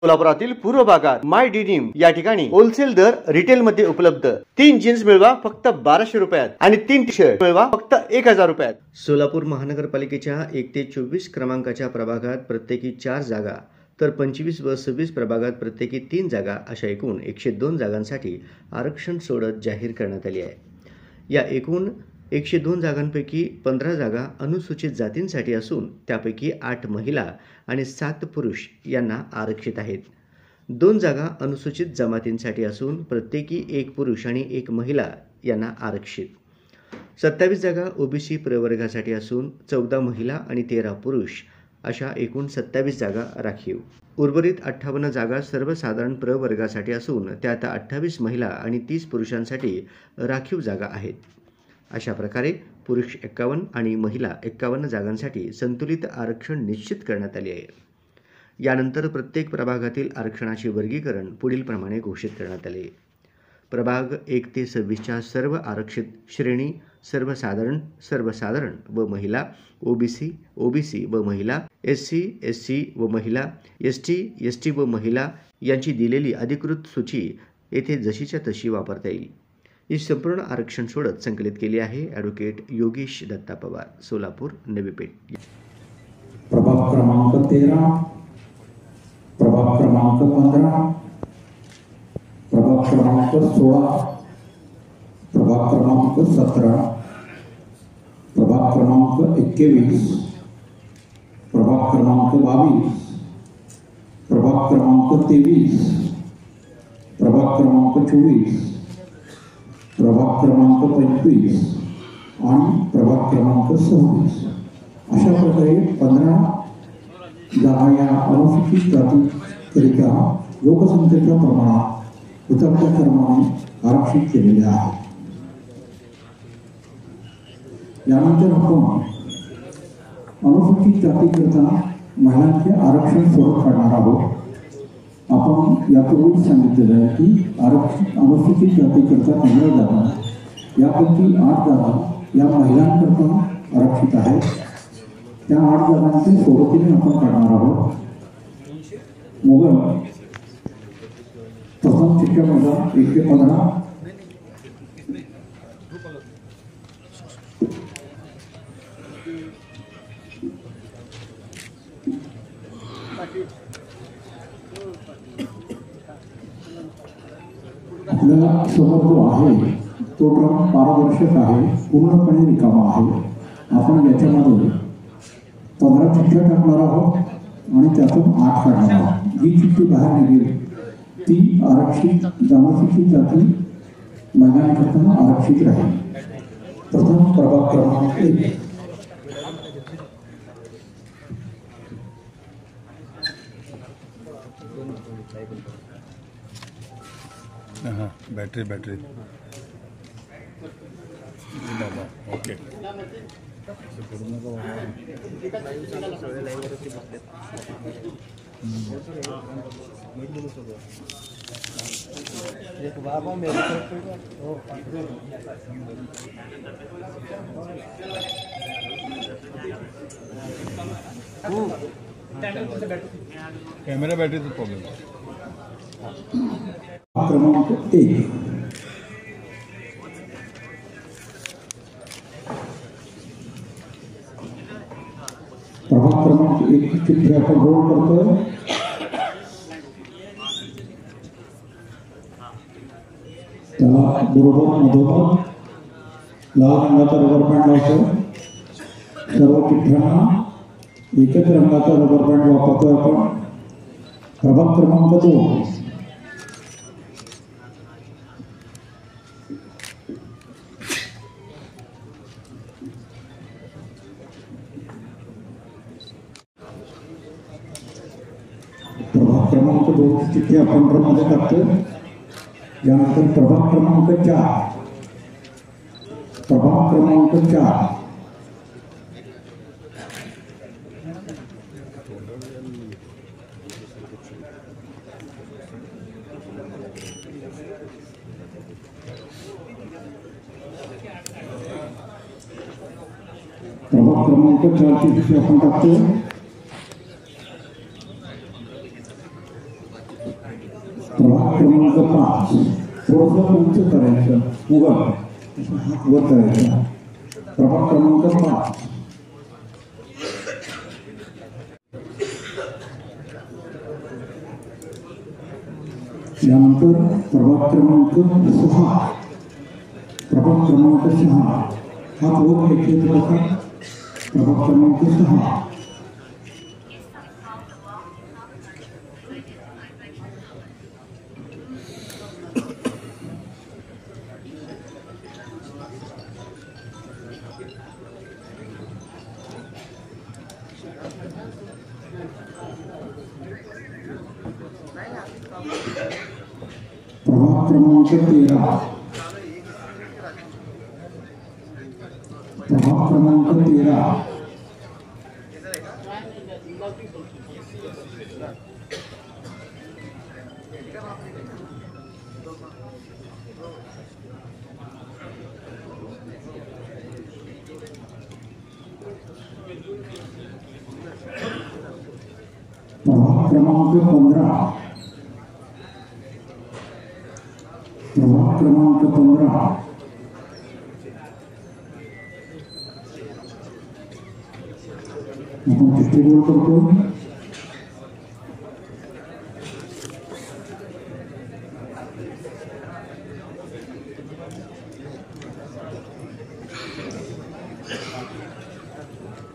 सोलापुरातील पूर्व भागात माय डिनिम या ठिकाणी होलसेल दर रिटेल मध्ये उपलब्ध। 3 जीन्स मिळवा फक्त 1200 रुपयात आणि 3 टी शर्ट मिळवा फक्त 1000 रुपयात। सोलापूर महानगरपालिकेच्या 1 ते 24 क्रमांकाच्या प्रभागात प्रत्येकी 4 जागा तर 25 व 26 प्रभागात प्रत्येकी 3 जागा अशा एकूण 102 जागांसाठी आरक्षण सोडत जाहीर करण्यात आली आहे। या एकूण 102 जागांपैकी 15 जागा अनुसूचित जातींसाठी असून त्यापैकी 8 महिला आणि 7 पुरुष यांना आरक्षित आहेत। 2 जागा अनुसूचित जमातींसाठी असून प्रत्येकी 1 पुरुष आणि 1 महिला यांना आरक्षित। 27 जागा ओबीसी प्रवर्गासाठी असून 14 महिला आणि 13 पुरुष अशा एकूण 27 जागा राखीव। उर्वरित 58 जागा सर्वसाधारण प्रवर्गासाठी असून त्यात 28 महिला आणि 30 पुरुषांसाठी राखीव जागा आहेत। अशा प्रकारे पुरुष 51 आणि महिला 51 जागांसाठी संतुलित आरक्षण निश्चित करण्यात आले आहे। यानंतर प्रत्येक प्रभागातील आरक्षणाचे वर्गीकरण पुढील प्रमाणे घोषित करण्यात आले। प्रभाग 1 ते 26च्या सर्व आरक्षित श्रेणी सर्वसाधारण, सर्वसाधारण व महिला, ओबीसी, ओबीसी व महिला, एससी, एससी व महिला, एसटी, एसटी व महिला यांची दिलेली अधिकृत सूची येथे जशीच्या तशी वापरता येईल। ही संपूर्ण आरक्षण सोडत संकलित केली आहे ॲडव्होकेट योगेश दत्ता पवार, सोलापूर नवी पेठ। प्रभाग क्रमांक 13, प्रभाग क्रमांक 15, प्रभाग क्रमांक 16, प्रभाग क्रमांक 17, प्रभाग क्रमांक 21, प्रभाग क्रमांक 22, प्रभाग क्रमांक 23, प्रभाग क्रमांक 24, प्रभाग क्रमांक 25 आणि प्रभाग क्रमांक 26 अशा प्रकारे 15 जागा या अनुसूचित जातीकरिता लोकसंख्येच्या प्रमाणात उतरत्या क्रमाने आरक्षित केलेल्या आहेत। यानंतर आपण अनुसूचित जातीकरिता महिलांचे आरक्षण सोडत काढणार आहोत। आपण यापूर्वी सांगितलेलं आहे की आरक्षित अनुसूचित जातीकरिता 15 जागा, यापैकी 8 जागा या महिलांकरिता आरक्षित आहेत। त्या 8 जागांचे सोबतीने आपण काढणार आहोत। मुघल प्रथम शिक्षणाचा 1 ते 15, आपल्याला समोर जो आहे तो ड्रम पारदर्शक आहे, पूर्णपणे रिकामा आहे। आपण याच्यामध्ये 15 चिठ्ठ्या टाकणार आहोत आणि त्यातून 8 काढणार आहोत। जी चिठ्ठी बाहेर निघेल ती आरक्षित अनुसूचित जाती महिलांकरता आरक्षित राहील। प्रथम प्रभाग क्रमांक 1, बैटरी बाबा ओके कैमरा बैटरी प्रॉब्लेम क्रमांक 1, प्रभाग क्रमांक 1 की चिठ्ठी आपण रोल करतोय। त्याला बरोबर मधोमध लाल रंगाचा रबर बँड लावतो। सर्व चिठ्ठ्यांना एकच रंगाचा रबर बँड वापरतोय आपण। प्रभाग क्रमांक 2, प्रभाग क्रमांक 2 की चिठ्ठी आपण ड्रममध्ये टाकतोय। यानंतर प्रभाग क्रमांक 4, प्रभाग क्रमांक 4, प्रभाग क्रमांक 4 ची चिठ्ठी आपण टाकतोय। थोडंसं उंच करायचं, उभं हात वर करायचा. प्रभाग क्रमांक 5. यानंतर प्रभाग क्रमांक 6. प्रभाग क्रमांक 6 हात वर घ्यायचे थोडासा. प्रभाग क्रमांक 6. प्रभाग क्रमांक 13. प्रभाग क्रमांक 13. प्रभाग क्रमांक 15. प्रभाग क्रमांक 15. आपण किती गोल करतो.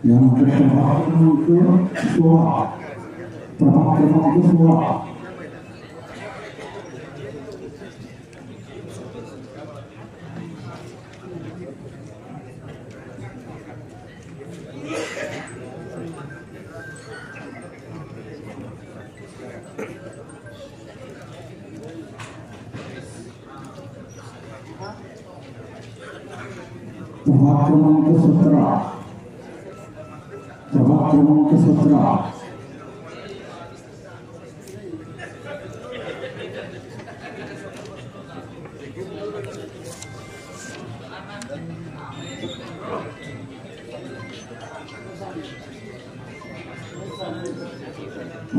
यानंतर प्रभाग क्रमांक 16. प्रभाग क्रमांक 16. प्रभाग क्रमांक 17. प्रभाग क्रमांक 17.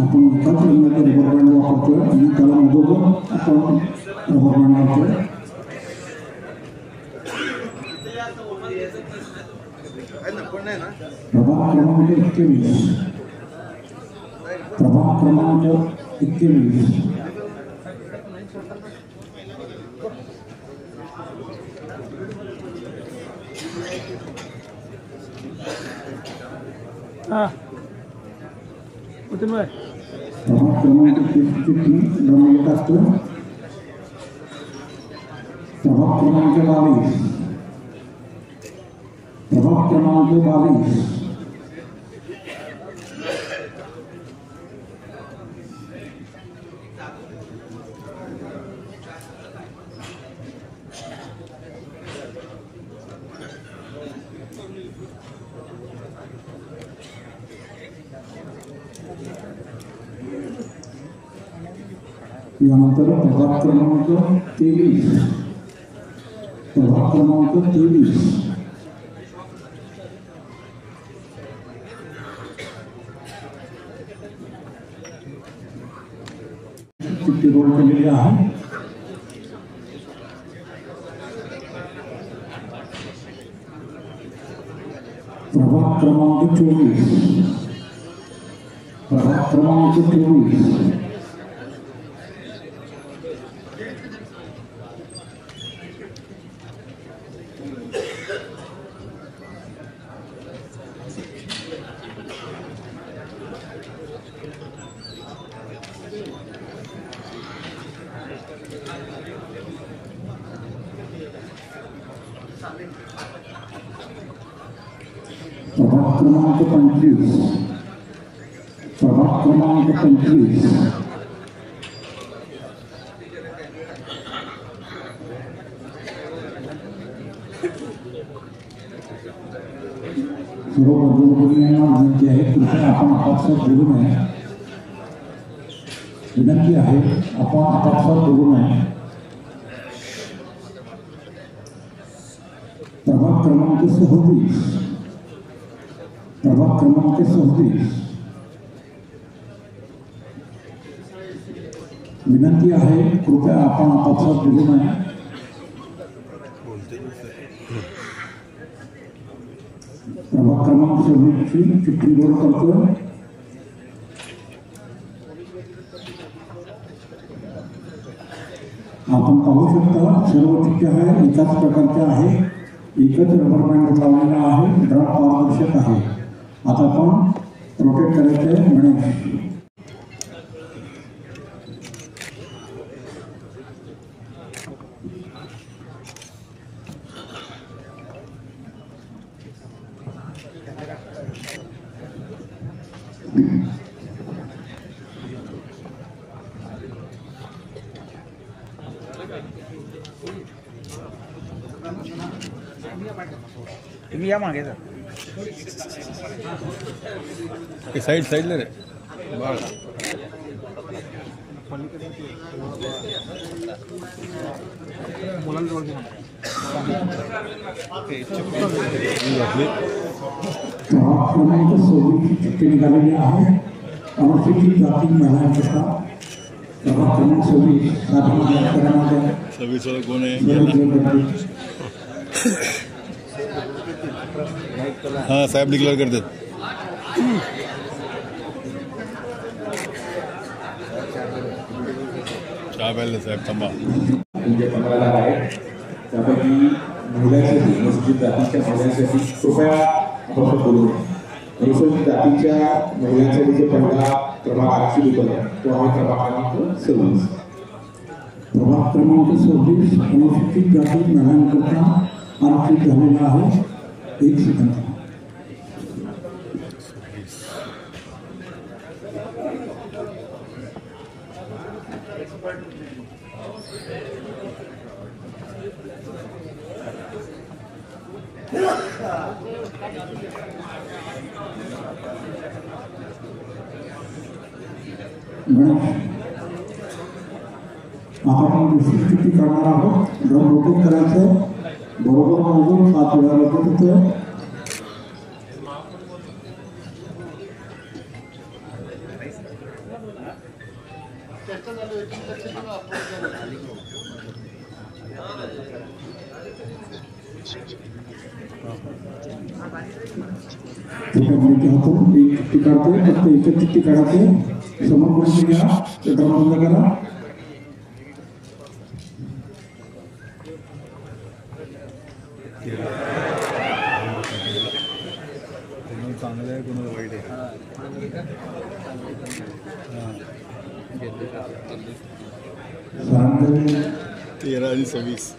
आपण एकाच रंगाचे रबर बँड वापरतोय आणि त्याला मधोमध आपण रबर बँड वापरतोय. प्रभाग क्रमांक 21. प्रभाग क्रमांक 21. प्रभाग क्रमांक 23 रंग असतो. प्रभाग क्रमांक 22. प्रभाग क्रमांक 22. यानंतर प्रभाग क्रमांक 23. प्रभाग क्रमांक 23. चिठ्ठी रोल केलेली आहे. प्रभाग क्रमांक 24. प्रभाग क्रमांक 24. प्रभाग क्रमांक 25. प्रभाग क्रमांक 25. सर्व वर्गीयांना विनंती आहे, कृपया आपण आपापसात बोलू नये. विनंती आहे, आपण आपापसात बोलू नये. प्रभाग क्रमांक 36. प्रभाग क्रमांक 36. विनंती आहे कृपया आपण आपापसात बोलू नये. प्रभाग क्रमांक 26 ची चिठ्ठी गोळ करतो. आपण पाहू शकता सर्व चिठ्ठ्या आहे एकाच प्रकारच्या आहे, एकच रबर बँड लावलेला आहे, ड्रॉप पारदर्शक आहे. आता आपण रोटेट करायचे गणेश. तुम्ही या मागे सर. साईड रे बाळ. मुलांजवळ क्रमांक 26 चिठ्ठी निघालेली आहे. अनुसूचित जाती महिलांकरता प्रभाग क्रमांक 26 कोण आहे? हाँ साहेब डिक्लेअर करतात. चहा प्यायला साहेब थांबा. तुमचे 15,000 आहेत. त्यापैकी महिलांसाठी अनुसूचित जातीच्या महिलांसाठी कृपया आपण बोलू. अनुसूचित जातीच्या महिलांसाठी जे पहिला क्रमांक आरक्षित होता तो आहे प्रभाग क्रमांक 26. प्रभाग क्रमांक 26 अनुसूचित जाती महिलांकरता आरक्षित झालेला आहे. एक सेकंद. आता आपण दुसरी चिठ्ठी काढणार आहोत. ड्रम रोटेट करायचं बरोबर मोजून 5 वेळा रोटेट होतोय. हातून एक चिठ्ठी काढतोय. फक्त एकच चिठ्ठी काढायचे. समोर कोणी घ्या. ड्रम बंद करा. चांगलं आहे कोणाला वाईट आहे. 13 आणि 26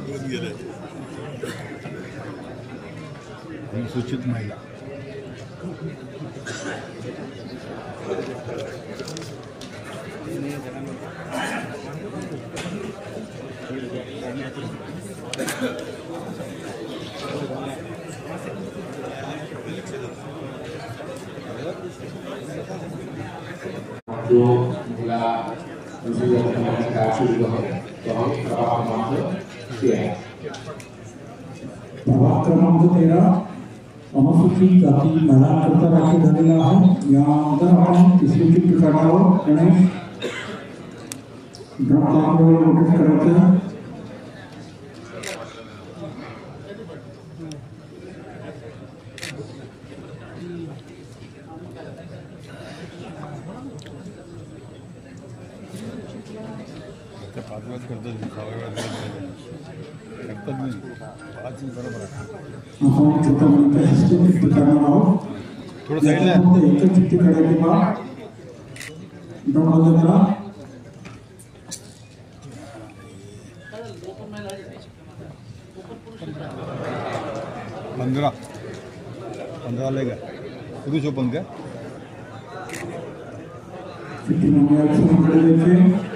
दोन गेले. अनुसूचित महिला जो महिला अनुसूचित जातीच्या आरक्षित आहे तो आहे प्रभाग क्रमांक 13. प्रभाग क्रमांक 13 अनुसूचित जाती महिलांकरता राखीव झालेला आहे. यानंतर आपण तिसरी चिठ्ठी काढणार आहोत. गणेश ड्रम काढून रोटेट करायचं. त्या 5 वेळात करतात 6 वेळात करतात नाही. 5 बरोबर आहे. आपण छोट्या मुलीच्या हस्ते चिठ्ठी काढणार आहोत. थोडं साईडला एकच चिठ्ठी काढायची बा. ड्रम बंद करा. पंधरा लेगा पुरुष ओपन का चिठ्ठी नंबर 100 द्यायचे.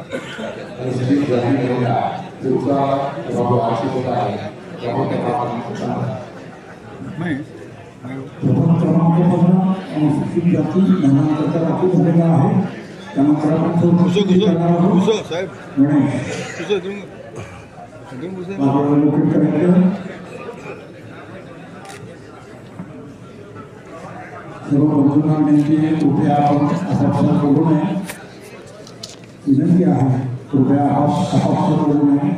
अनुसूचित जाती महिला पुढचा क्रमांक 8 होता आहे क्रमांक 15. नाही प्रथम क्रमांकापासून अनुसूचित जाती महिलांकरता राखीव झालेला आहे. त्यानंतर आपण घुसो चौथी करणार आहोत. घुसो साहेब गणेश घुसो इथून घुसो. बाजूला लोकेट करायचं. सर्व बंधूंना विनंती आहे, कृपया आपण आपापसात बोलू नये. विनंती आहे, कृपया आपापसात बोलू नये.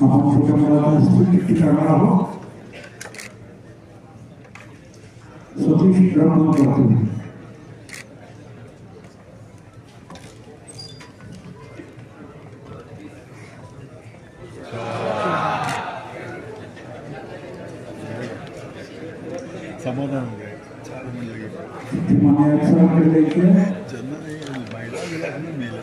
आपण छोट्या मुलाला चिठ्ठी करणार आहोत. सतीश ड्रम करतो. समाधान चार म्हणजे मान्य सरांकडे द्यायची आहे. ज्यांना नाही महिला गेला म्हणून मेलं.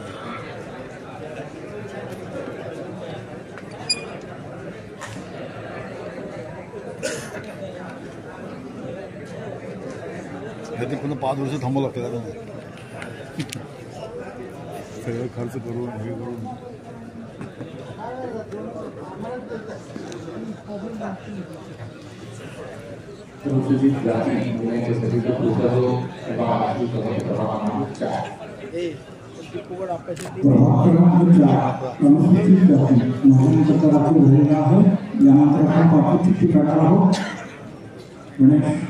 ते पुन्हा 5 वर्ष थांबावं लागतं आता सगळं खर्च करून हे करून. अनुसूचित जाती महिलांच्यासाठी पुढचा जो क्रमांक 8 क्रमांक 4. प्रभाग क्रमांक 4 अनुसूचित जाती महिलांकरता राखीव झालेला आहे. यानंतर आपण बाकी चिठ्ठी काढणार आहोत. गणेश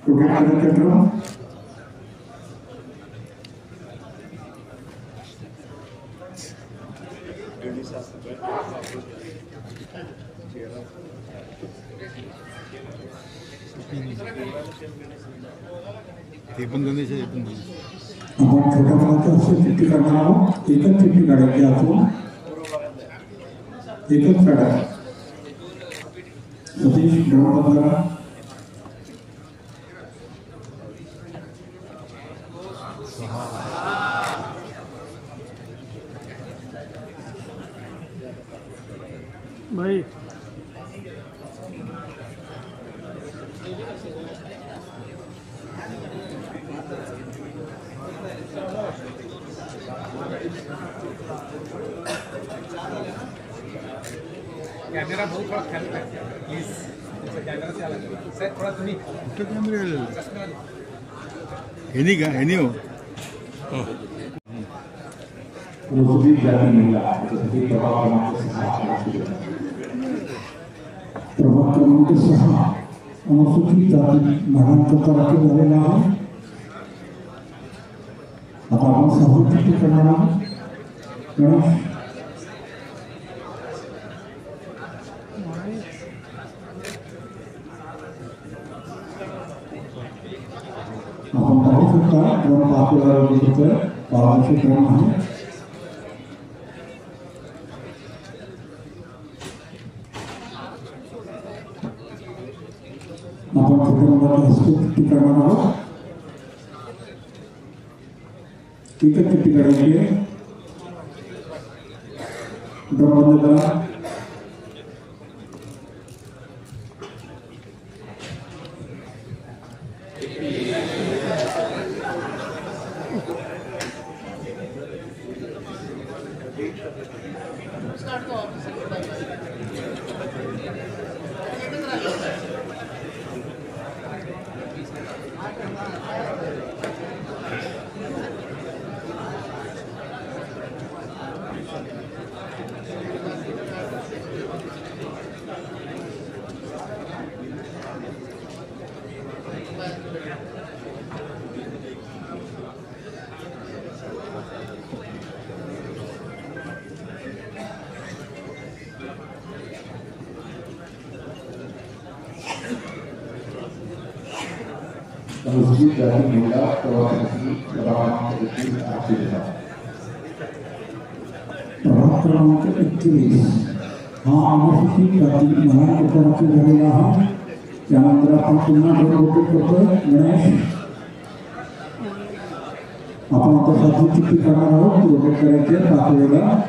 रोटेट करायचं क्रम. ते पण गणेश आहे, हे पण गणेश. आपण छोट्या मुलाचं असं चिठ्ठी काढणार आहोत. एकच चिठ्ठी काढायची आपण एकच काढा. सतीश ड्रम करा. भाई कैमरा बहुत थोड़ा ख्याल रखिए प्लीज. कैमरा से अलग सर थोड़ा तुम्ही कुठं कॅमेरा हे नाही का हे नाही हो. अनुसूचित जाती महिला याच्यासाठी प्रभाग क्रमांक 6 प्रभाग क्रमांक 6 अनुसूचित जाती महिलांकरता राखीव झालेला आहे. आता आपण 6 चिठ्ठी करणार आहोत. गणेश आपण पाहू शकता ड्रम पाच पारदर्शी ड्रम आहे. आपण छोट्या मुलाला हस्ते चिठ्ठी करणार आहोत. एकच चिठ्ठी काढायची आहे. ड्रम बंद करा. अनुसूचित जाती महिला प्रवासासाठी क्रमांक 21 आठवडा. प्रभाग क्रमांक 21 हा अनुसूचित जाती महिलांकरता राखीव झालेला आहे. त्यानंतर आपण पुन्हा रोटेट करतो. गणेश आपण आता 7 चिठ्ठी करणार आहोत. रोटेट करायचे 5 वेळेला.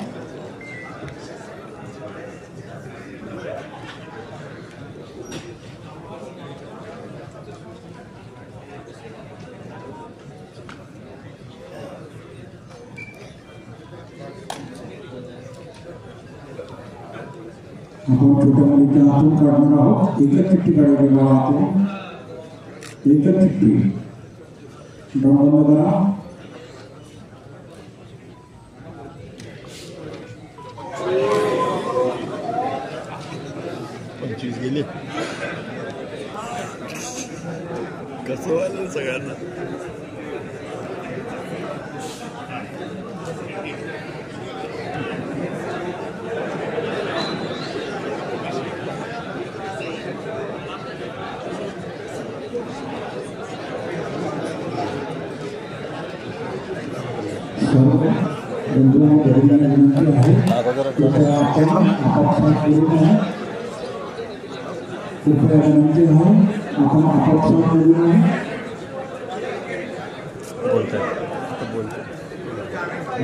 आपण छोट्या मुलीच्या हातून काढणार आहोत. एकच चिठ्ठी काढायची बाबा हातून, एकच चिठ्ठी. ड्रम बंद करा. पंचवीस गेले कसं व्हायला सगळ्यांना.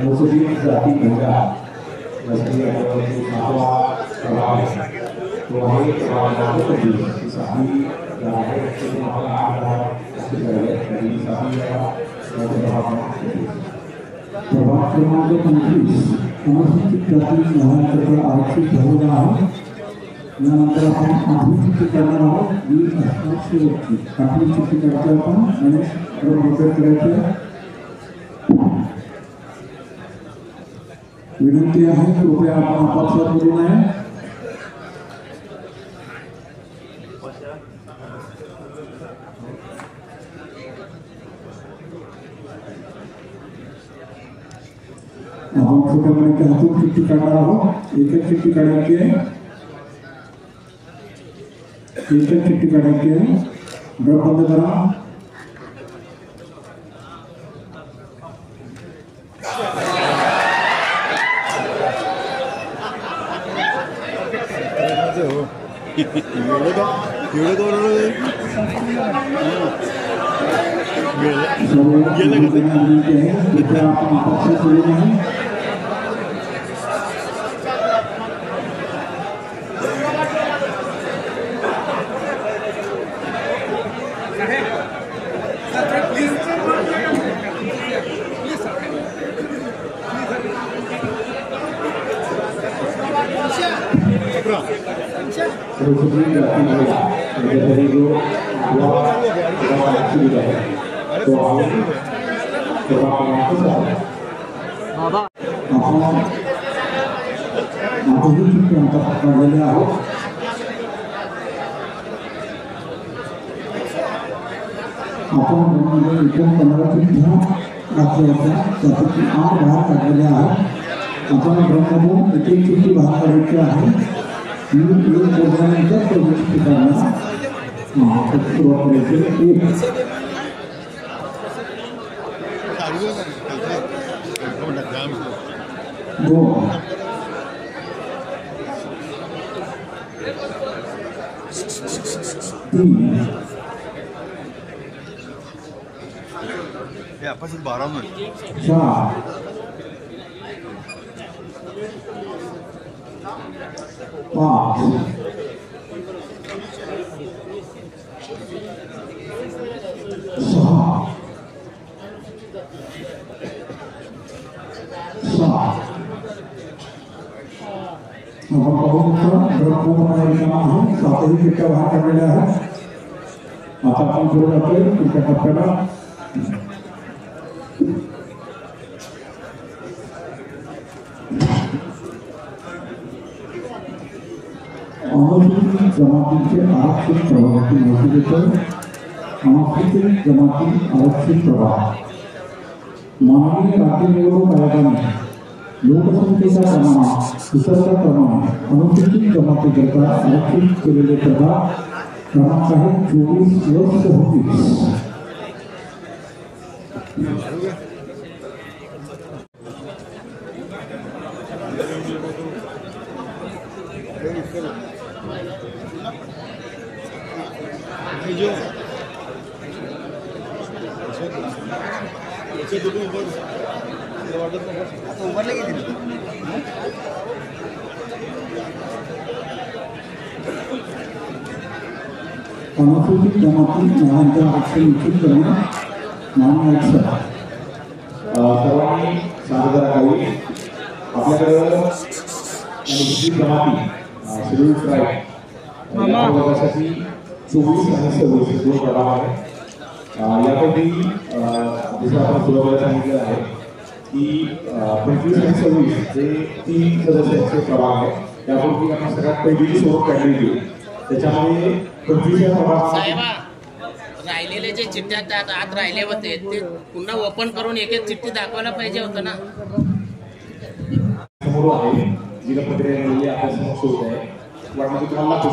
मुस्लिम जाती महिला राष्ट्रीय प्रभाग क्रमांक 25 अनुसूचित जाती महिलांकरता आरक्षित झालेला आहे. यानंतर आपण आठवी चिठ्ठी करणार आहोत. ही असणार शेवटची. आठवी चिठ्ठी करतो आपण आणि करायचं. विनंती आहे कृपया आपण आपापसात करू नये. आपण छोट्या मुलीच्या हातून चिठ्ठी काढणार आहोत. एकच चिठ्ठी काढायची आहे. एकच चिठ्ठी काढायची आहे. ड्रम बंद करा. आपण 15 चिठ्ठ्या दाखवल्या त्यापैकी 8 बाहेर काढलेल्या आहेत. आपण ड्रममधून एक चिठ्ठी बाहेर काढायची आहे. मी एक बोलल्यानंतर चिठ्ठी काढणार. सुरुवात करायची. आपस 12 मिनट 4 5 6 7 आपण पाहू शकतो. 7 चिठ्ठ्या बाहेर काढलेल्या आहेत. आता आपण सुरू करतोय पुढच्या टप्प्याला. अनुसूचित जमातीचे आरक्षित प्रभागाची माहिती देतो. अनुसूचित जमाती आरक्षित प्रभाग. माननीय राज्य निवडणूक आयोगाने लोकसंख्येच्या प्रमाणात विसर्गाप्रमाणे अनुसूचित जमातीकरता आरक्षित केलेले प्रभाग क्रमांक आहे 24/34. अनुसूचित जमाती महिलांचे आरक्षण निश्चित करणे मान्य आहे. सर्वांनी सादर करावी. आपल्याकडे अनुसूचित जमाती शेड्यूल ट्राईब या प्रभागासाठी 24 आणि 26 दोन प्रभाग आहेत. यापैकी जसं आपण सुरुवातीला सांगितलेलं आहे की 25 आणि 26 जे 3 सदस्यांचे प्रभाग आहेत त्यापैकी आपण सगळ्यात पहिली सोबत काढली होती. त्याच्यामध्ये 25 या प्रभागात राहिलेले जे चिठ्ठ्या त्यात आत राहिले होते ते पुन्हा ओपन करून एक एक चिठ्ठी दाखवायला पाहिजे होतं ना. समोर आहे जिला पत्रिका आपल्या समोर शोध आहे वाटतं तुम्हाला लागतो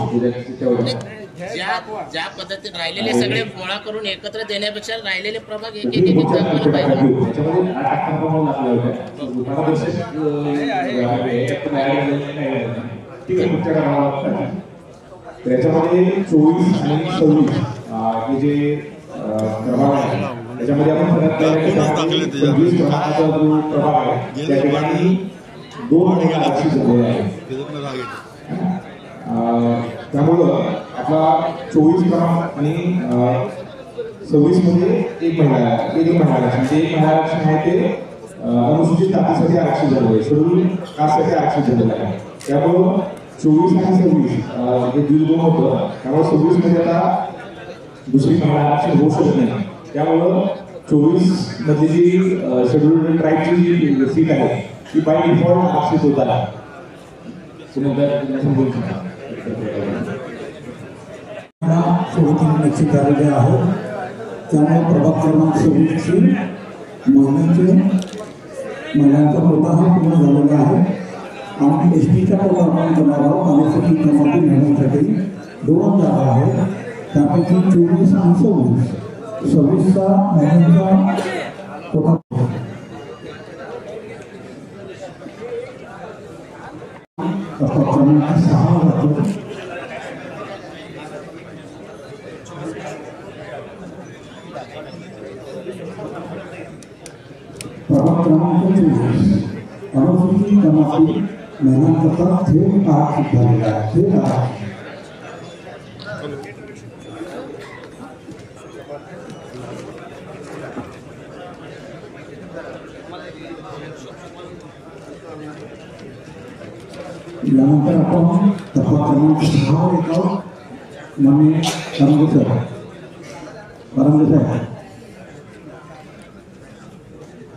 ज्या पद्धतीने राहिलेले सगळे गोळा करून एकत्र देण्यापेक्षा राहिलेले प्रभाग एक एक एक दाखवायला पाहिजे. त्याच्यामध्ये 24 आणि 26 हे जे प्रभाग आहे त्याच्यामध्ये आपण फरक 25 क्रमांकाचा जो प्रभाग आहे त्या ठिकाणी 2 महिने आरक्षित झालेले आहेत. त्यामुळं आपला 24 क्रमांक आणि 26 मध्ये एक महिला आरक्षण ते एक महिला आरक्षण आहे ते अनुसूचित जातीसाठी आरक्षित झालेलं आहे, शेड्यूल कास्टसाठी आरक्षित झालेलं आहे. त्यामुळं 24 आणि 26 हे दीड 2 होतं. त्यामुळे 26 मध्ये आता दुसरी महिला आरक्षण होऊ शकत नाही. त्यामुळं 24 मध्ये जी शेड्यूल ट्राईबची जी सीट आहे ती बाय डिफॉल्ट आरक्षित होत आहे. सोबतीने निश्चित झालेले आहे. त्यामुळे प्रभाग क्रमांक 26ची महिलांचा कोटा हा पूर्ण झालेला आहे आणि एसटीचा कोटा आपण करणार आहोत. अनुसूचित जमाती घेण्यासाठी 2 जागा आहेत. त्यापैकी 24 आणि 26चा महिलांचा कोटा प्रभाग क्रमांक 6 जातो. प्रभाग क्रमांक 24 अनुसूचित जमाती महिलांकरता थेट आरक्षित झालेला आहे. थेट आरक्षित यानंतर आपण प्रभाग क्रमांक 6 येत आहोत. माननीय करंगे साहेब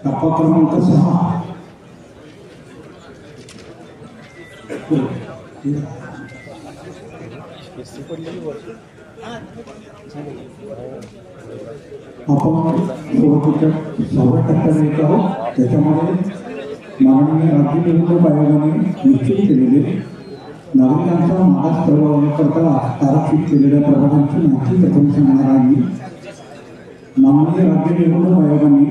टप्पा क्रमांक 6 आपण सुरुवातीच्या 6व्या टप्प्यात येत आहोत. त्याच्यामध्ये माननीय राज्य निवडणूक आयोगाने निश्चित केलेले नागरिकांचा मागास प्रवर्गाकरता आरक्षित केलेल्या प्रभागांची माहिती प्रथम सांगणार आहे. माननीय राज्य निवडणूक आयोगाने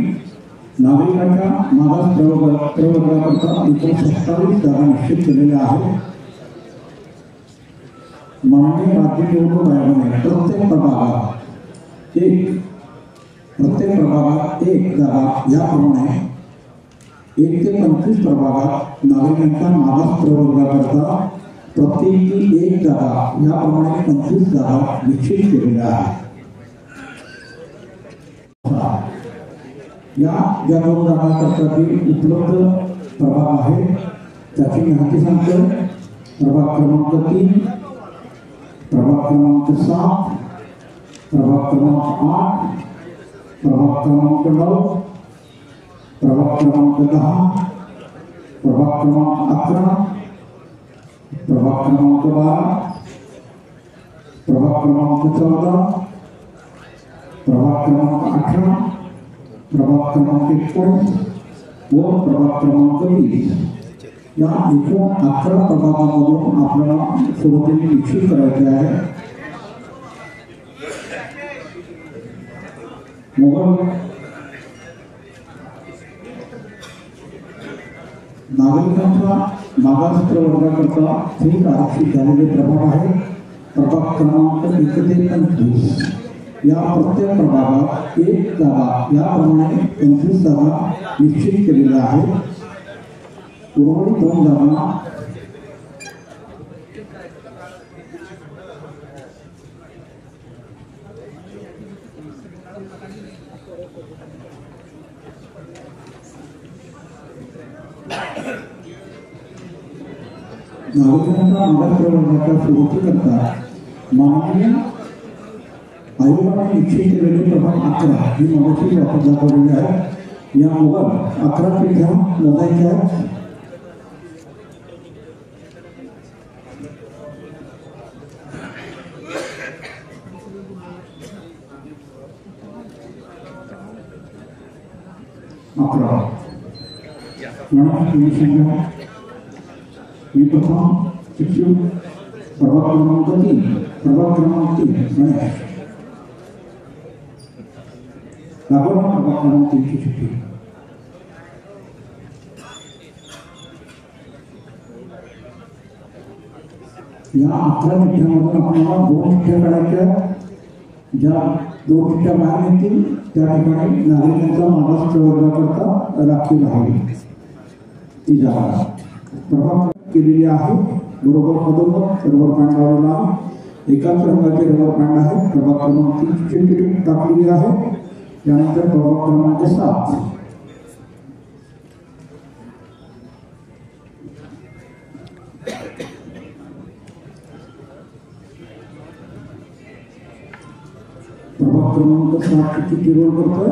नागरिकांच्या मागास प्रवर्गाकरता एकूण 27 जागा निश्चित केलेल्या आहेत. माननीय राज्य निवडणूक आयोगाने प्रत्येक प्रभागात एक जागा याप्रमाणे 1 ते 25 प्रभागात नागरिकांच्या मागास प्रवर्गाकरता प्रत्येकी 1 जागा याप्रमाणे 25 जागा निश्चित केलेल्या आहेत. या ज्या 2 जागांसाठी उपलब्ध प्रभाग आहे त्याची माहिती सांगतो. प्रभाग क्रमांक 3, प्रभाग क्रमांक 7, प्रभाग क्रमांक 8, प्रभाग क्रमांक 9, प्रभाग क्रमांक 10, प्रभाग क्रमांक 11, प्रभाग क्रमांक 12, प्रभाग क्रमांक 14, प्रभाग क्रमांक 18, प्रभाग क्रमांक 19 व प्रभाग क्रमांक 20 या एकूण 11 प्रभागामधून आपल्याला सुरुवातीला निश्चित करायचे आहे. नागरिकांच्या मागास प्रवर्गाकरता थेट आरक्षित झालेले प्रभाग आहे. प्रभाग क्रमांक 1 ते 25 या प्रत्येक प्रभागात 1 जागा याप्रमाणे 25 जागा निश्चित केलेल्या आहेत. उर्वरित 2 जागा नागरिकांचा मागास प्रवर्गाच्या सोबतीकरता माननीय आयोगाने निश्चित केलेले प्रभाग 11 ही मगाशी वापर दाखवलेली आहे। या मोबाईल 11 पेढ्या मोजायच्या आहेत। मी प्रथम शिक्षक प्रभाग क्रमांक 3 गणेश प्रभाग क्रमांक 3 ची शिक्षक या 11 चिठ्ठ्यांमधून आपल्याला 2 चिठ्ठ्या काढायच्या। ज्या 2 चिठ्ठ्या बाहेर येतील त्या ठिकाणी नागरिकांचा मागास प्रवर्गाकरता राखीव राहावी ती जागा प्रभाग केलेली आहे। बरोबर मधोमध रबर बँड लावलेला आहे। एकाच रंगाचे रबर बँड आहे। प्रभाग क्रमांक 3 ची चिठ्ठी टाकलेली आहे। त्यानंतर प्रभाग क्रमांक 7 प्रभाग क्रमांक 7 ची चिठ्ठी रोल करतोय।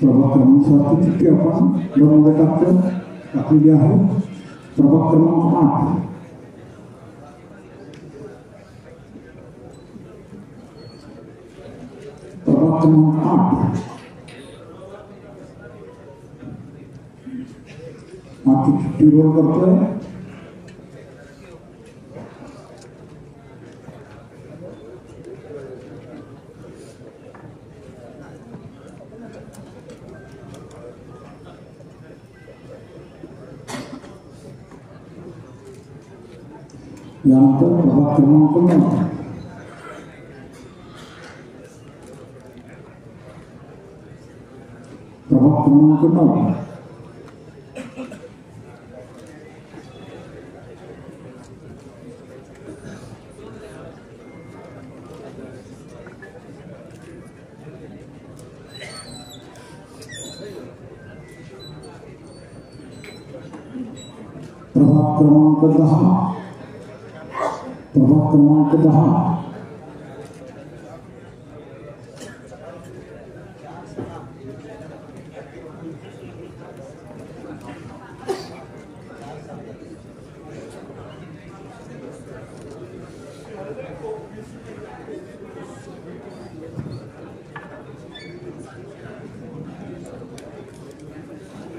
प्रभाग क्रमांक 7 ची चिठ्ठी आपण बनवून टाकलेली आहे। प्रभाग क्रमांक 8 प्रभाग क्रमांक 8 आपकी चिट्ठी रोल करते हैं। यानंतर प्रभाग क्रमांक 9 प्रभाग क्रमांक 9 प्रभाग क्रमांक 10 प्रभाग क्रमांक 10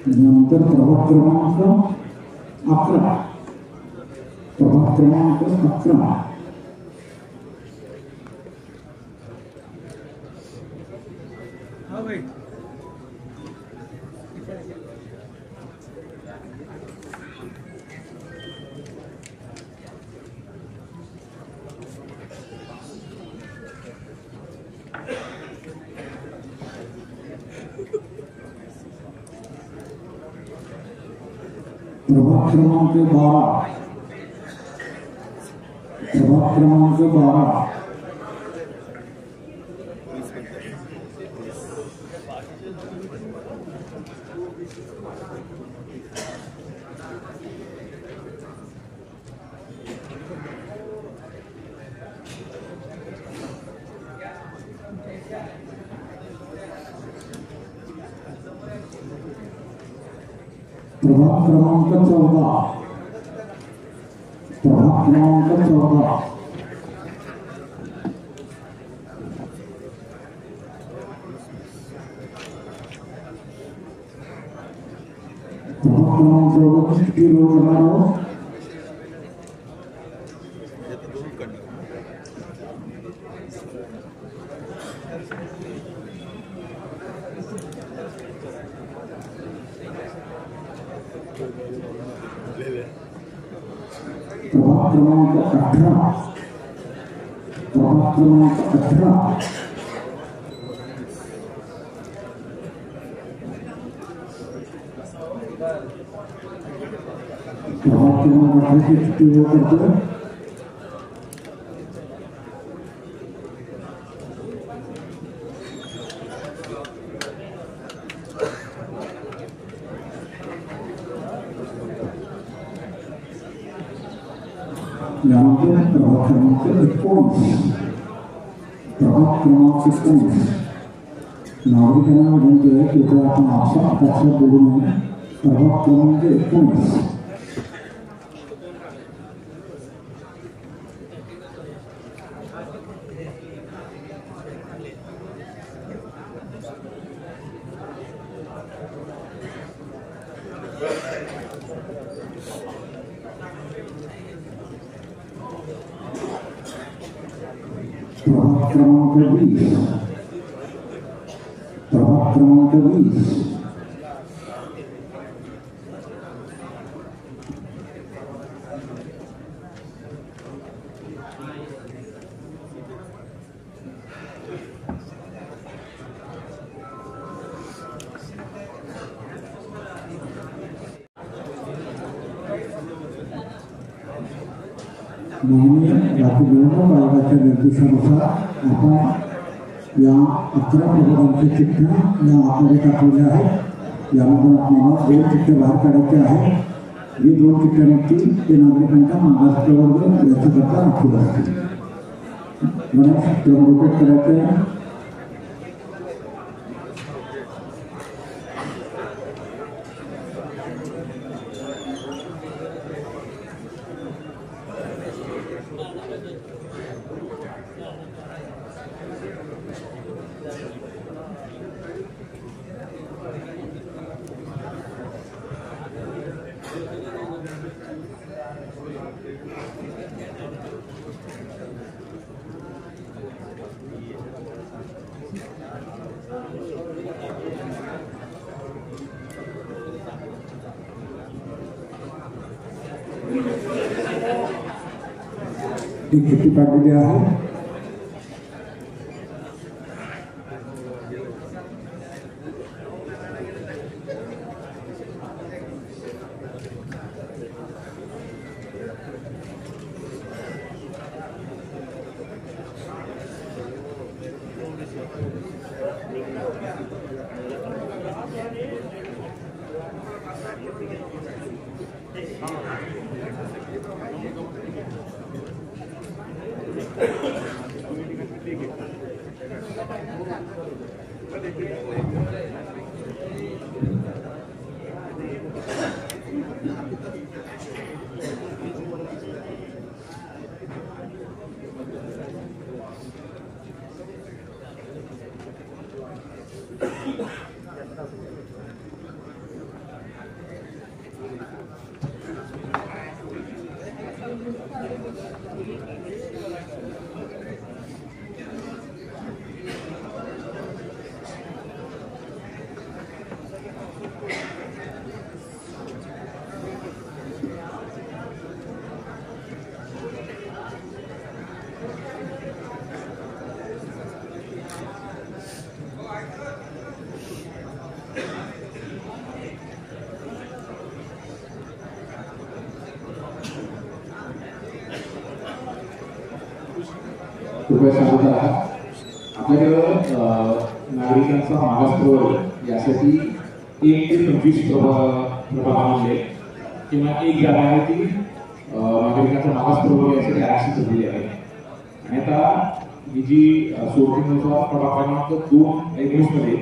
नंतर प्रभाग क्रमांक 11 प्रभाग क्रमांक 11 प्रभाग क्रमांक 12 प्रभाग क्रमांक 12 प्रभाग क्रमांक 14 प्रभाग क्रमांक 14 प्रभाग क्रमांक 14 की रोल करना प्रभाग क्रमांक 18 प्रभाग क्रमांक 18 प्रभाग क्रमांक 18 की चिट्ठी वो करते हैं। यानंतर प्रभाग क्रमांक 19 नागरिकांना विनंती आहे की ते आपण आपसात बोलू नये. प्रभाग क्रमांक 19 प्रभाग क्रमांक 20 माननीय राज्य निवडणूक आयोगाच्या निर्देशानुसार आपण या 11 प्रभागांच्या चिठ्ठ्या या आतमध्ये टाकलेल्या आहेत. यामधून आपल्याला 2 चिठ्ठ्या बाहेर काढायच्या आहेत. जे 2 चिठ्ठ्या निघतील ते नागरिकांच्या मागास प्रवर्ग याच्याकरता राखीव असतील. गणेश रिपोर्ट करायचे आहे. एक चिठ्ठी काढलेली आहे. कृपया सांगत आहात आपल्याकडं नागरिकांचा मागास प्रवर्ग यासाठी 1 ते 25 प्रभागामध्ये किंवा 1 जागा आहे ती नागरिकांचा मागास प्रवर्ग यासाठी आरक्षित झालेली आहे. आणि आता ही जी सोडतीनुसार प्रभाग क्रमांक 219 मध्ये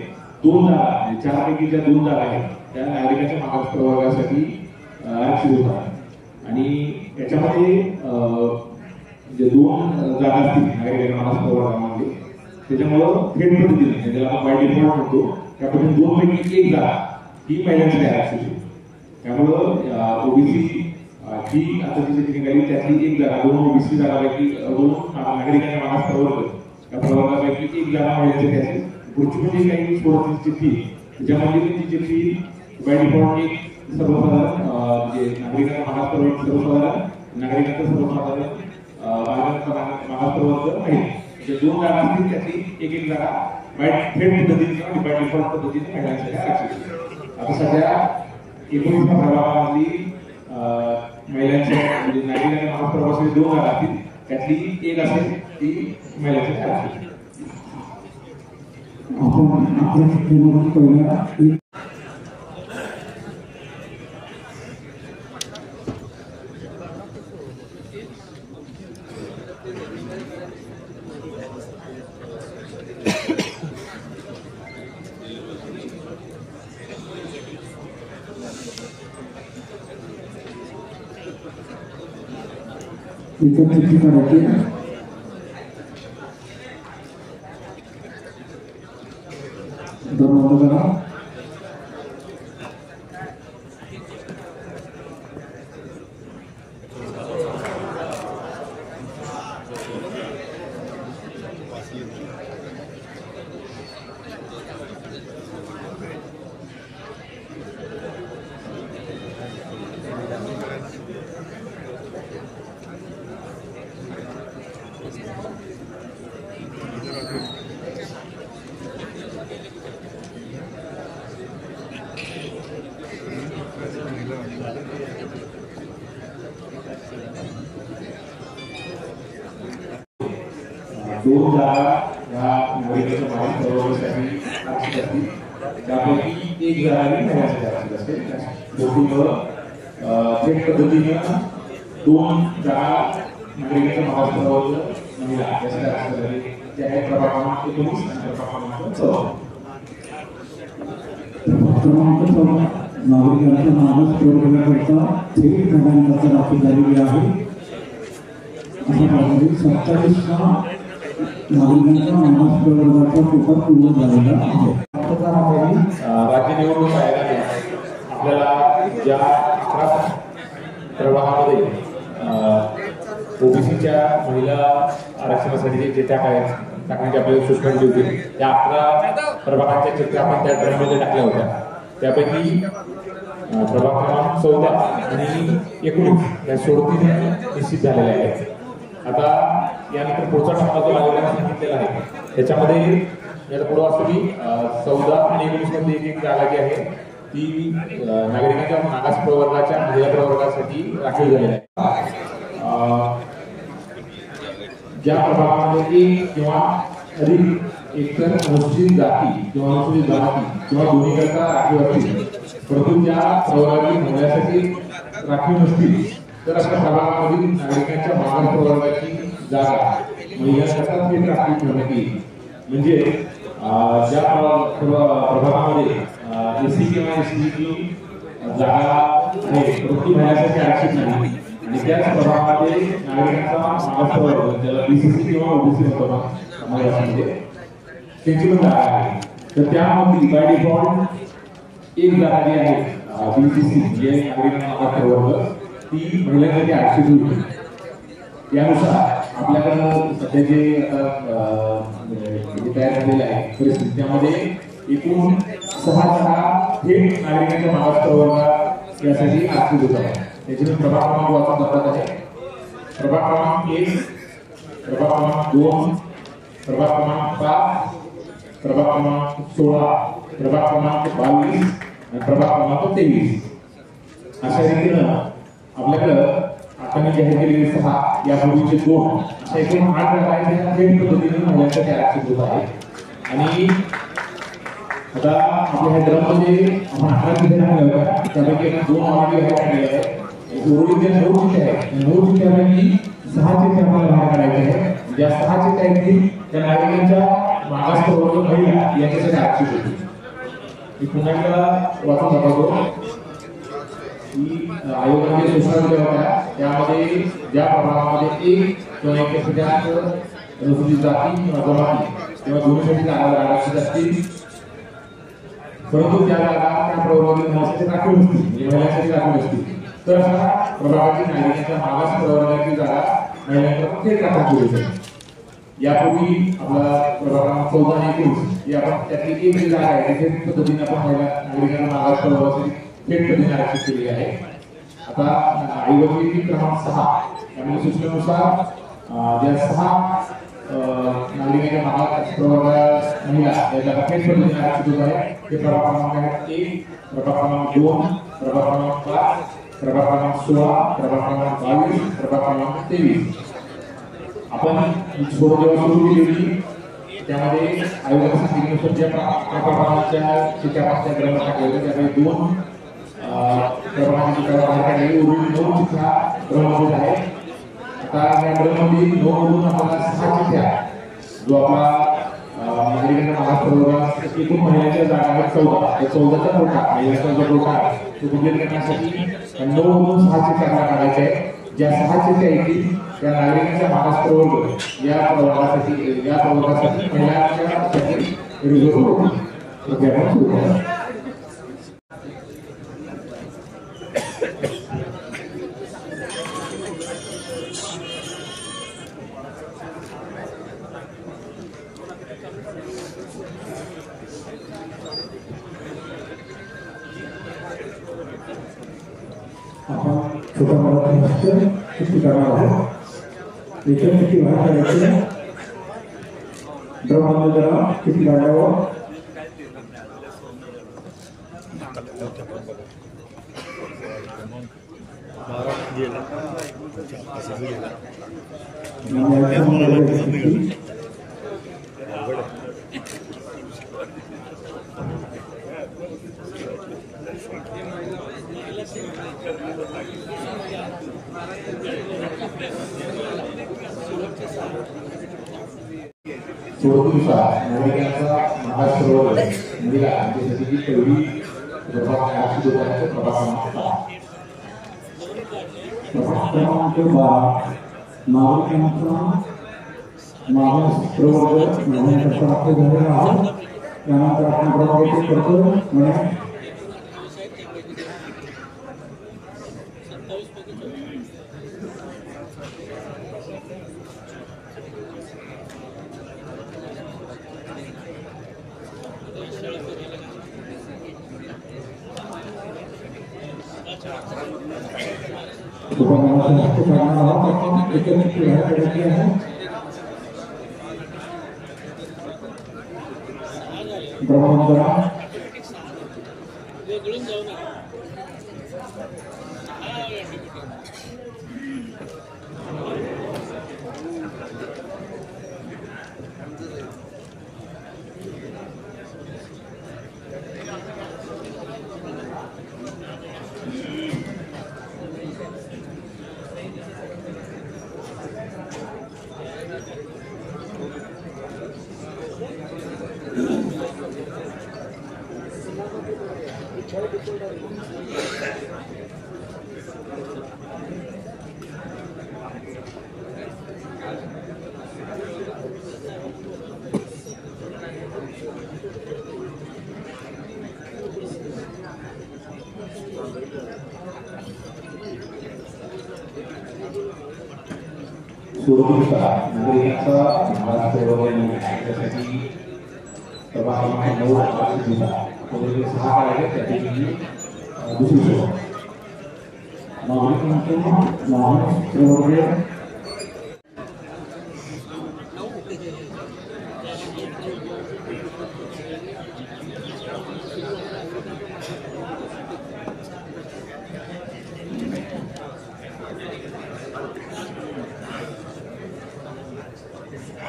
2 जागा 4 पैकी ज्या 2 जागा आहेत त्या नागरिकांच्या मागास प्रवर्गासाठी आरक्षित होतात. आणि याच्यामध्ये जे 2 जागा असतील नागरिकांच्या मागास प्रवर्गामध्ये त्याच्यामुळं थेट पद्धतीने ज्याला आपण बाय डिफॉल्ट म्हणतो त्या पद्धतीने 2 पैकी 1 जागा ही महिलांसाठी आरक्षित होती. त्यामुळं ओबीसी ही आता जी निघाली त्यातली 1 जागा 2 ओबीसी जागापैकी 2 नागरिकांच्या मागास प्रवर्ग त्या प्रवर्गापैकी 1 जागा महिलांसाठी असेल. पुढची म्हणजे काही सोडतीची चिठ्ठी त्याच्यामध्ये ती चिठ्ठी बाय डिफॉल्ट एक सर्वसाधारण जे नागरिकांचा मागास प्रवर्ग सर्वसाधारण नागरिकांचा सर्वसाधारण मागास प्रवर्ग आहे. जे 2 जागा असतील त्यातली 1 जागा बाय थेट पद्धतीने किंवा बाय डिफॉल्ट पद्धतीने महिलांसाठी आरक्षित. आता सध्या 19 प्रभागामधली महिलांच्या म्हणजे नागरिकांच्या मागास प्रवर्गासाठी 2 जागा असतील त्यातली 1 असेल ती महिलांसाठी आरक्षित. आपण आपल्या शिक्षणामध्ये पहिला इतर चिठ्ठी काढायची बंद करा. दोन जागा या नागरिकांच्या माहिती पुरवण्यासाठी आरक्षित असतील. त्यापैकी एक जागा ही महिलांसाठी आरक्षित असते. थेट पद्धतीनं दोन जागा नागरिकांच्या माहिती पुरवण्याच्या महिला यासाठी आरक्षित झाले. त्या आहेत प्रभाग क्रमांक 19 आणि प्रभाग क्रमांक 14. क्रमांक 14 नागरिकांच्या मागास प्रवर्गाकरता थेट प्रदान राखीव झालेली आहे. अशा प्रकारे 27 नागरिकांच्या मागास प्रवर्गाचा कोटा पूर्ण झालेला आहे. राज्य निवडणूक आयोगाने आपल्याला ज्या 11 प्रभागामध्ये ओबीसीच्या महिला आरक्षणासाठी जे टाकण्याची आपल्याला सूचना दिली होती, त्या 11 प्रभागांच्या चिठ्ठ्या आपण त्या ड्रममध्ये टाकल्या होत्या. त्यापैकी प्रभाग क्रमांक 14 आणि 19 या सोडतीने निश्चित झालेल्या आहेत. आता यानंतर पुढचा टप्पा जो नागरिकांना सांगितलेला आहे त्याच्यामध्ये याचा पुढे असतो की 14 आणि 19 मध्ये एक जागा जी आहे ती नागरिकांच्या मागास प्रवर्गाच्या महिला प्रवर्गासाठी राखीव झालेली आहे. ज्या प्रभागामध्ये एक किंवा अधिक एकतर अनुसूचित जाती किंवा अनुसूचित जमाती किंवा दोन्हीकरता राखीव असतील, परंतु त्या प्रवर्गातील महिलांसाठी राखीव नसतील, तर अशा प्रभागामधील नागरिकांच्या मागास प्रवर्गाची जागा महिलांकरता थेट राखीव ठेवण्यात येईल. म्हणजे ज्या प्रभागामध्ये एससी किंवा एसटी की जागा आहे परंतु महिलांसाठी आरक्षित नाही आणि त्याच प्रभागामध्ये नागरिकांचा मागास प्रवर्ग ज्याला बीसीसी किंवा ओबीसी म्हणतो समाजामध्ये त्यांची पण जागा आहे, तर त्यामध्ये बाय डिफॉल्ट एक जागा जी आहे बीसीसी जे नागरिकांना मागास प्रवर्ग ती महिलांसाठी आरक्षित होईल. यानुसार आपल्याकडं सध्या जे तयार झालेलं आहे परिस्थिती त्यामध्ये एकूण 6 जागा थेट नागरिकांच्या मागास प्रवर्ग यासाठी आरक्षित होत आहे. त्याचे प्रभाग क्रमांक वाचून दाखवत आहे. प्रभाग क्रमांक 1, प्रभाग क्रमांक 2, प्रभाग क्रमांक 5, प्रभाग क्रमांक 16, प्रभाग क्रमांक 22 आणि प्रभाग क्रमांक 23 अशा रीतीनं आपल्याकडं आपण जाहीर केलेले 6 यापूर्वीचे 2 अशा एकूण 8 जागा आहेत थेट पद्धतीने महिलांसाठी आरक्षित होत आहे. आणि आता आपल्या ह्या ड्रममध्ये आपण 11 चिठ्ठ्या टाकल्या होत्या, त्यापैकी 2 ऑलरेडी बाहेर काढलेल्या आहेत. उर्वरित 9 चिठ्ठ्या आहेत. 9 चिठ्ठ्यापैकी 6 चिठ्ठ्या आपल्याला बाहेर काढायच्या आहेत. ज्या 6 चिठ्ठ्या आहेत त्या नागरिकांच्या मागास प्रवर्ग महिला यांच्यासाठी आरक्षित होती. मी पुन्हा एकदा वाचून दाखवतो की आयोगाने सूचना दिल्या होत्या. त्यामध्ये ज्या प्रभागामध्ये 1 किंवा 1 पेक्षा जास्त अनुसूचित जाती किंवा जमाती किंवा दोन्हीसाठी जागा आरक्षित असतील, परंतु त्या जागा त्या प्रवर्गातील महिलांसाठी राखीव नसतील, महिलांसाठी राखीव नसतील, तर अशा प्रभागातील नागरिकांच्या मागास प्रवर्गाची जागा महिलांकडून थेट राखीव केली जाईल. यापूर्वी आपला प्रभाग क्रमांक 14 आणि 19 ही आपण त्यातली एक जागा आहे थेट पद्धतीने आपण महिला नागरिकांना मागास प्रवर्गासाठी थेट पद्धतीने आरक्षित केलेली आहे. आता आयोगाची क्रमांक 6 त्यामुळे सूचनेनुसार ज्या 6 नागरिकांच्या मागास प्रवर्गात महिला या जागा थेट पद्धतीने आरक्षित होत आहे ते प्रभाग क्रमांक आहेत 1, प्रभाग क्रमांक 2, प्रभाग क्रमांक 5, प्रभाग क्रमांक 16, प्रभाग क्रमांक 22, प्रभाग क्रमांक 23. आपण जेव्हा सुरू केली होती त्यामध्ये आयोगाच्या सांगितल्यानुसार ज्या प्रभागाच्या चिठ्ठ्या ग्रंथ टाकलेल्या त्यापैकी 2 प्रभागाची चिठ्ठ्या बाहेर काढलेली, उर्वरित 9 चिठ्ठ्या ग्रंथामध्ये आहेत. आता या ड्रममध्ये 9 मधून आपल्याला 6 चिठ्ठ्या जो आपला नागरिकांना महासरोवरात एकूण महिन्याच्या जागा आहेत 14 त्या 14चा कोटा महिन्याचा जो कोटा तो कंप्लीट करण्यासाठी 9 मधून 6 चिठ्ठ्या काढायच्या आहेत. ज्या 6 चिठ्ठ्या येतील त्या नागरिकांच्या महासरोवर या प्रवर्गासाठी महिलांच्या रिझर्व्ह होतील. तर ते आपण सुरू करूया. आपण छोटा मोठा किती करणार आहोत. एकच किती बाहेर काढायचे ड्रम जरा किती काढल्यावर सोडतीनुसार नागरिकांचा महासरोवर महिला यांच्यासाठी पहिली प्रभाग क्रमांक 12 नागरिकांचा महासरोवर मोहनकरता आपले झालेला आहे. त्यानंतर आपण प्रभाग करतो म्हणजे सोडतीनुसार नागरिकांचा महासरोवर यांच्यासाठी प्रभाग क्रमांक 9 पहिले 6 काढायचे त्यापैकी दुसरी सोडत नागरिकांचा महासरोवर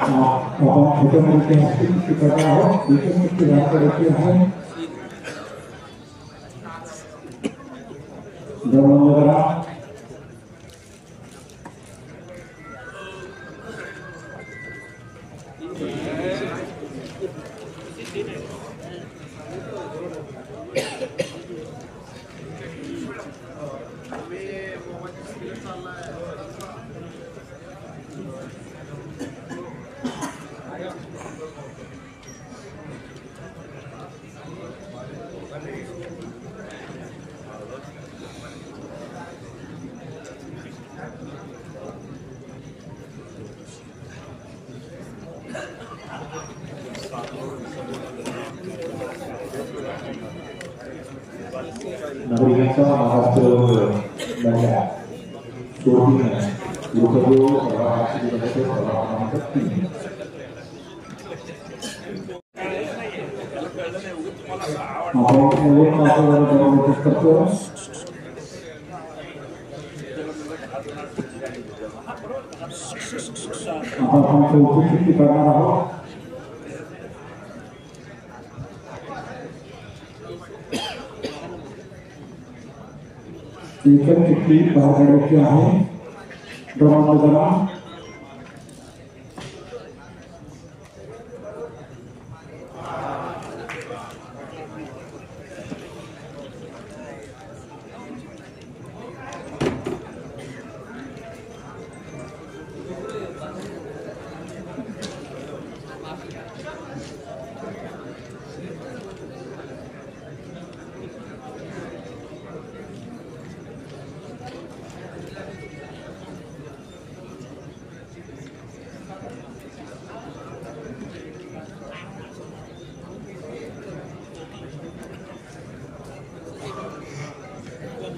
आपण छोटे मोठे हस्ती करणार आहोत. एकच मुख्य भाग करायची आहे. नागरिकांचा महासरोवर बनल्या सोडतीने लोकदेव प्रभागाची सदस्य प्रभाग क्रमांक 3 करतो. आता आपण चौथी चिठ्ठी करणार आहोत. एकच चिठ्ठी बाहेर काढायची आहे. क्रमांक 12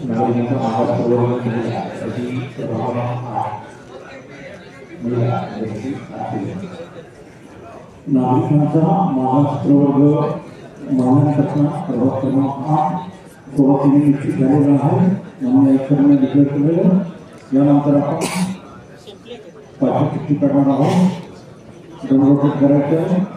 नागरिकांचा मागास प्रवर्ग महिलांसाठी नागरिकांचा मागास प्रवर्ग महिलांसाठी प्रभाग क्रमांक 8 सुरुवातीने निश्चित झालेला आहे. मान्य आयुक्तांनी डिक्लेअर केलेलं. यानंतर आपण पाचवी चिठ्ठी करणार आहोत. दंडवत करायचं.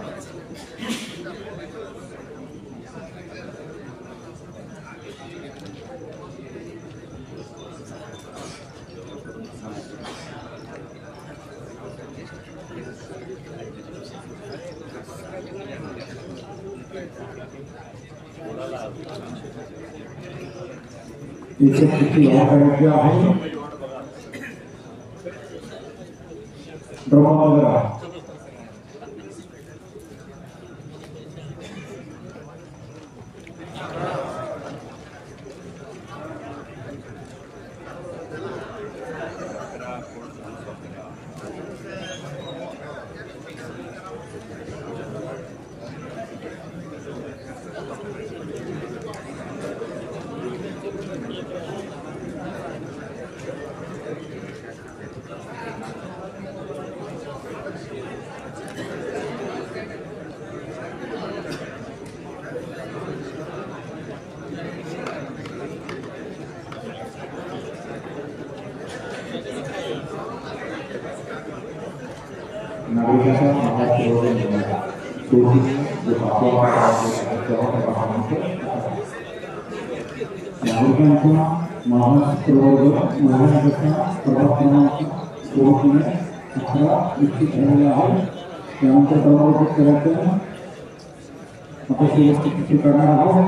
एक चिठ्ठी करायची आहे. क्रमांक नागरिकांचा मागास प्रवर्ग महिलांकरता प्रभाग क्रमांक 11 निश्चित झालेला आहे. त्यानंतर दंडवत करायचं. आपण शेवटची चिठ्ठी करणार आहोत.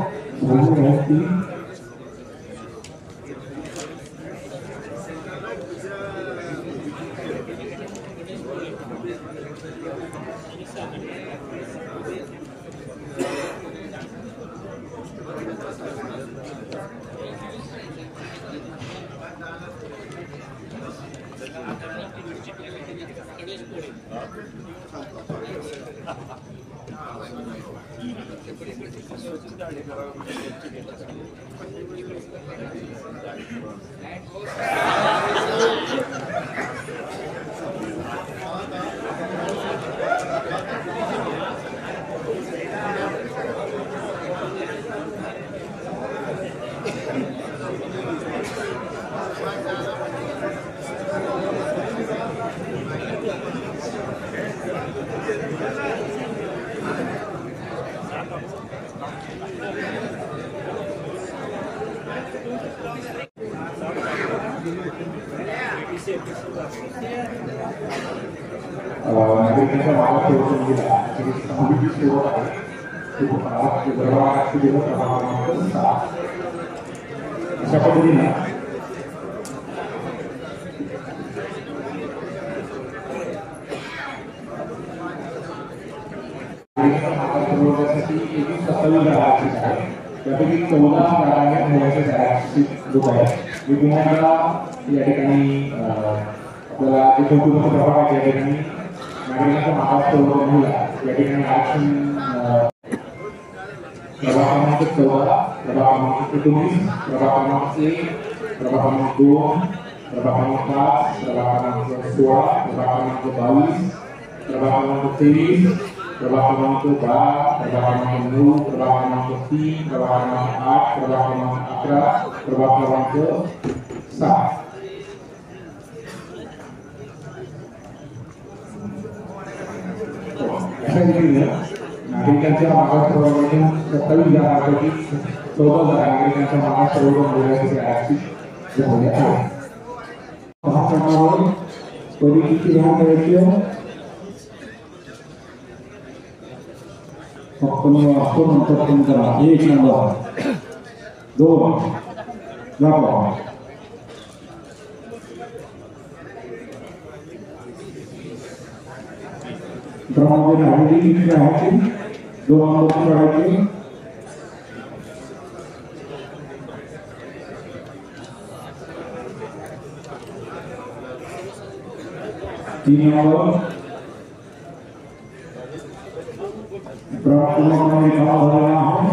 नागरिकांच्या मागास प्रवर्ग महिलांसाठी सुरुवात आहे. अशा पद्धतीने प्रवर्गासाठी 27 जागा आहेत. त्यापैकी 14 जागा महिलांच्या जागा लोक आहेत. मी तुम्हाला या ठिकाणी आपल्याला जे कोणते प्रभाग आहेत या ठिकाणी नागरिकांचा मागास प्रवर्ग महिला या ठिकाणी आरक्षण प्रभाग क्रमांक 14, प्रभाग क्रमांक 19, प्रभाग क्रमांक 1, प्रभाग क्रमांक 2, प्रभाग क्रमांक 5, प्रभाग क्रमांक 16, प्रभाग क्रमांक 22, प्रभाग क्रमांक 23, प्रभाग क्रमांक 10, प्रभाग क्रमांक 9, प्रभाग क्रमांक 3, प्रभाग क्रमांक 8, प्रभाग क्रमांक 11, प्रभाग क्रमांक 7. अशा रीतीने नागरिकांच्या मागास प्रवर्गातून 27 जागांपैकी 14 जागा नागरिकांच्या मागास प्रवर्ग महिलांसाठी आरक्षित झाल्या आहेत. परीक्षेची ध्यान द्यायची फक्त वाचतो नंतर पण करा. 1 नंबर 2 दाखवा. ड्रामध्ये राहिलेली किती आहे 2 नंबर काढायची. तीन नंबर पूर्णपणे काम झालेला आहे.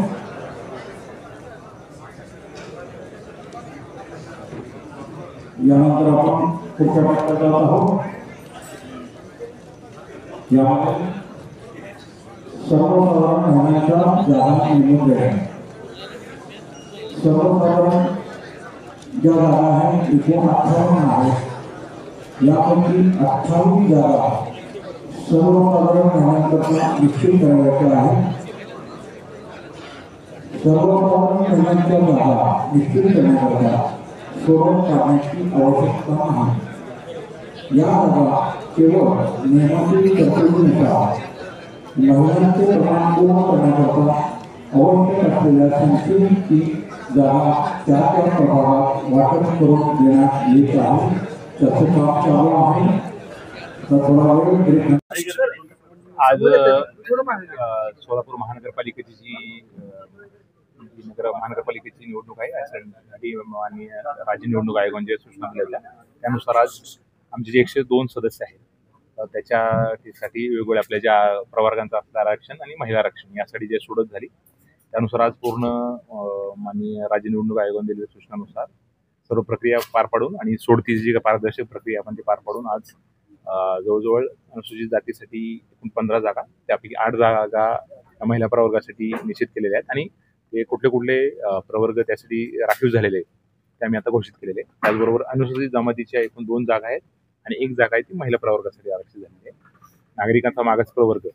यानंतर आपण पुढच्या टप्प्यात जात आहोत. यामध्ये सर्वसाधारण होण्याच्या जागा निवडून द्यायच्या. सर्वसाधारण ज्या जागा आहेत एकूण 58 आहेत. यापैकी 28 जागा सर्वसाधारण होण्याकरता निश्चित करायच्या आहेत. सर्वसाधारण होण्याच्या जागा निश्चित करण्याकरता सोडत काढण्याची आवश्यकता नाही. या जागा केवळ नियमातील तरतुदीनुसार महिलांचे प्रमाण पूर्ण करण्याकरता आवश्यक असलेल्या संख्येची जागा त्या प्रभागात वाटप करून देण्यात येत आहे. त्याचं काम चालू आहे. आज सोलापूर महानगरपालिकेची जी महानगरपालिकेची निवडणूक आहे यासाठी आणि राज्य निवडणूक आयोगाने सूचना दिल्या त्यानुसार आज आमचे जे 102 सदस्य आहेत त्याच्यासाठी वेगवेगळ्या आपल्या ज्या प्रवर्गांचं असलं आरक्षण आणि महिला आरक्षण यासाठी जे सोडत झाली त्यानुसार आज पूर्ण माननीय राज्य निवडणूक आयोगाने दिलेल्या सूचनानुसार सर्व प्रक्रिया पार पाडून आणि सोडतीची जी पारदर्शक प्रक्रिया आपण ती पार पाडून आज जवळजवळ अनुसूचित जातीसाठी एकूण 15 जागा त्यापैकी 8 जागा महिला प्रवर्गासाठी निश्चित केलेल्या आहेत आणि ते कुठले प्रवर्ग त्यासाठी राखीव झालेले आहेत ते आम्ही आता घोषित केलेले आहेत. त्याचबरोबर अनुसूचित जमातीच्या एकूण 2 जागा आहेत आणि 1 जागा आहे ती महिला प्रवर्गासाठी आरक्षित झालेली आहे. नागरिकांचा मागास प्रवर्ग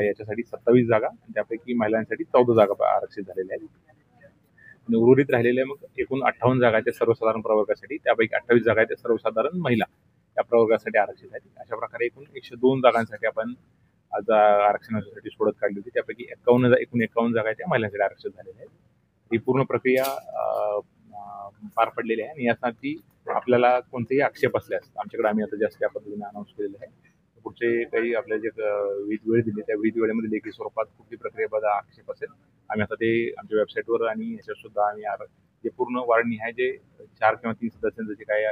याच्यासाठी 27 जागा आणि त्यापैकी महिलांसाठी 14 जागा आरक्षित झालेल्या आहेत आणि उर्वरित राहिलेल्या मग एकूण 58 जागा आहेत त्या सर्वसाधारण प्रवर्गासाठी त्यापैकी 28 जागा आहेत त्या सर्वसाधारण महिला या प्रवर्गासाठी आरक्षित आहेत. अशा प्रकारे एकूण 102 जागांसाठी आपण आज आरक्षणासाठी सोडत काढली होती त्यापैकी एकूण 51 जागा आहेत त्या महिलांसाठी आरक्षित झालेल्या आहेत. ही पूर्ण प्रक्रिया पार पडलेली आहे आणि यासाठी आपल्याला कोणतेही आक्षेप असल्यास आमच्याकडे आम्ही आता जास्त त्या पद्धतीने अनाऊन्स केलेलं आहे. पुढचे काही आपल्या जे विविध वेळ दिली त्या विविध वेळेमध्ये लेखी स्वरूपात कुठली प्रक्रियेबद्दल आक्षेप असेल आम्ही आता ते आमच्या वेबसाईटवर आणि ह्याच्यावर सुद्धा आम्ही जे पूर्ण वार्डनिहाय जे 4 किंवा 3 सदस्यांचं जे काही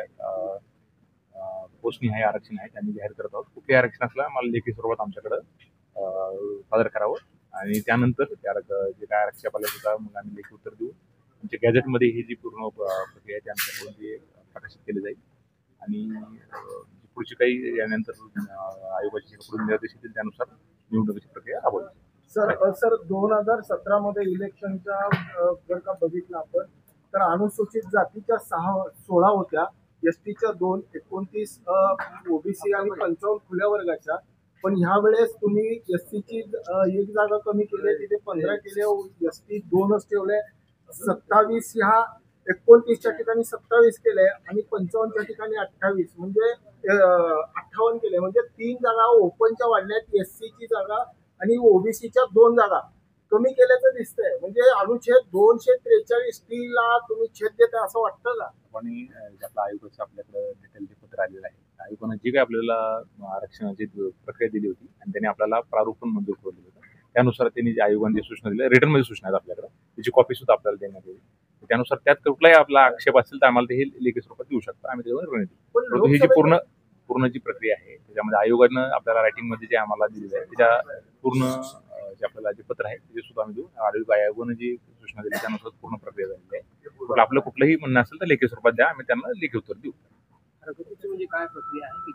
पोस्टनिहाय आरक्षण आहे त्यांनी जाहीर करत आहोत. कुठे आरक्षण असलं मला लेखी स्वरूपात आमच्याकडं सादर करावं आणि त्यानंतर त्या जे काय आरक्षणाला सुद्धा मग आम्ही लेखी उत्तर देऊ. आमच्या गॅझेटमध्ये ही जी पूर्ण प्रक्रिया आहे ती आमच्याकडून ती प्रकाशित केली जाईल आणि पुढची काही यानंतर आयोगाचे पुढील निर्देश येतील त्यानुसार निवडणुकीची प्रक्रिया राबवली. सर 2017 मध्ये इलेक्शनच्या जर का बघितलं आपण तर अनुसूचित जातीच्या 16 होत्या, एसटीच्या 2, 29 ओबीसी आणि 55 खुल्या वर्गाच्या. पण ह्या वेळेस तुम्ही एसटीची 1 जागा कमी केली तिथे 15 केले, एसटी 2च ठेवले. 27 ह्या 29च्या ठिकाणी 27 केले आणि 55च्या ठिकाणी 28 म्हणजे 58 केले. म्हणजे 3 जागा ओपनच्या वाढल्यात, एससीची जागा आणि ओबीसीच्या 2 जागा कमी केल्याचं दिसतंय. म्हणजे अनुच्छेद 243 ला तुम्ही छेद देता असं वाटतं का? आणि आपल्या आयोगाचं आपल्याकडे डिटेल जे पत्र आलेलं आहे आयोगानं जी काही आपल्याला आरक्षणाची प्रक्रिया दिली होती आणि त्यांनी आपल्याला प्रारूप पण मंजूर करून दिलं होतं त्यानुसार त्यांनी जे आयोगाने जे सूचना दिल्या रिटर्नमध्ये सूचना आहेत आपल्याकडे त्याची कॉपी सुद्धा आपल्याला देण्यात येईल. त्यानुसार त्यात कुठलाही आपला आक्षेप असेल तर आम्हाला ते हे लेखी स्वरूपात देऊ शकतो आम्ही त्याच्यावर निर्णय देऊ. परंतु ही जी पूर्ण जी प्रक्रिया आहे त्याच्यामध्ये आयोगानं आपल्याला रायटिंगमध्ये जे आम्हाला दिलेलं आहे त्याच्या पूर्ण जे आपल्याला जे पत्र आहे ते सुद्धा आम्ही देऊ. आयोगानं जी सूचना दिली त्यानुसार पूर्ण प्रक्रिया झालेली आहे. आपलं कुठलंही म्हणणं असेल तर लेखी स्वरूपात द्या आम्ही त्यांना लेखी उत्तर देऊ. म्हणजे काय प्रक्रिया आहे?